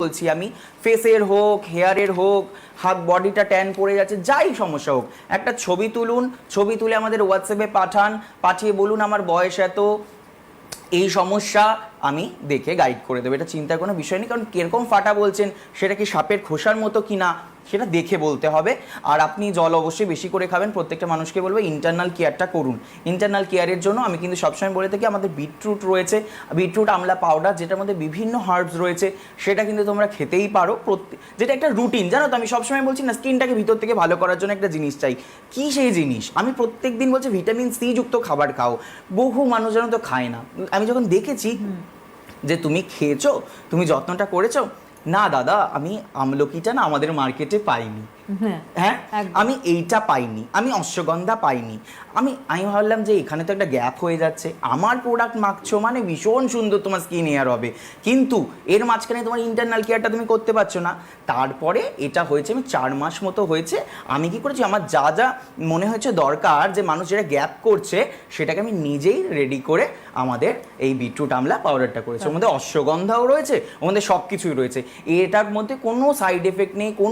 বলছি আমি, ফেসের হোক, হেয়ারের হোক, হাত বডিটা ট্যান পড়ে যাচ্ছে, যাই সমস্যা হোক, একটা ছবি তুলুন, ছবি তুলে আমাদের হোয়াটসঅ্যাপে পাঠান, পাঠিয়ে বলুন আমার বয়স এত, এই সমস্যা, আমি দেখে গাইড করে দেবো। এটা চিন্তার কোনো বিষয় নেই, কারণ কিরকম ফাটা বলছেন, সেটা কি সাপের খোসার মতো কি না, সেটা দেখে বলতে হবে। আর আপনি জল অবশ্যই বেশি করে খাবেন, প্রত্যেকটা মানুষকে বলবো ইন্টারনাল কেয়ারটা করুন। ইন্টারনাল কেয়ারের জন্য আমি কিন্তু সবসময় বলে থাকি, আমাদের বিটরুট রয়েছে, বিটরুট আমলা পাউডার, যেটার মধ্যে বিভিন্ন হার্বস রয়েছে, সেটা কিন্তু তোমরা খেতেই পারো। যেটা একটা রুটিন, জানো তো, আমি সবসময় বলছি না, স্কিনটাকে ভিতর থেকে ভালো করার জন্য একটা জিনিস চাই। কি সেই জিনিস? আমি প্রত্যেক দিন বলছি ভিটামিন সি যুক্ত খাবার খাও। বহু মানুষ যেন তো খায় না। আমি যখন দেখেছি যে তুমি খেয়েছো, তুমি যত্নটা করেছো, না দাদা আমি আমলকিটা না আমাদের মার্কেটে পাইনি, হ্যাঁ আমি এইটা পাইনি, আমি অশ্বগন্ধা পাইনি, আমি ভাবলাম যে এখানে তো একটা গ্যাপ হয়ে যাচ্ছে, আমার প্রোডাক্ট মাখছো মানে ভীষণ সুন্দর তোমার স্কিন হেয়ার হবে, কিন্তু এর মাঝখানে তোমার ইন্টারনাল কেয়ারটা তুমি করতে পারছো না। তারপরে এটা হয়েছে, আমি 4 মাস মতো হয়েছে, আমি কি করেছি, আমার যা যা মনে হয়েছে দরকার, যে মানুষ যেটা গ্যাপ করছে, সেটাকে আমি নিজেই রেডি করে আমাদের এই বিটরুট আমলা পাউডারটা করেছি। ওর মধ্যে অশ্বগন্ধাও রয়েছে, ওর মধ্যে সব কিছুই রয়েছে, এটার মধ্যে কোনো সাইড এফেক্ট নেই, কোনো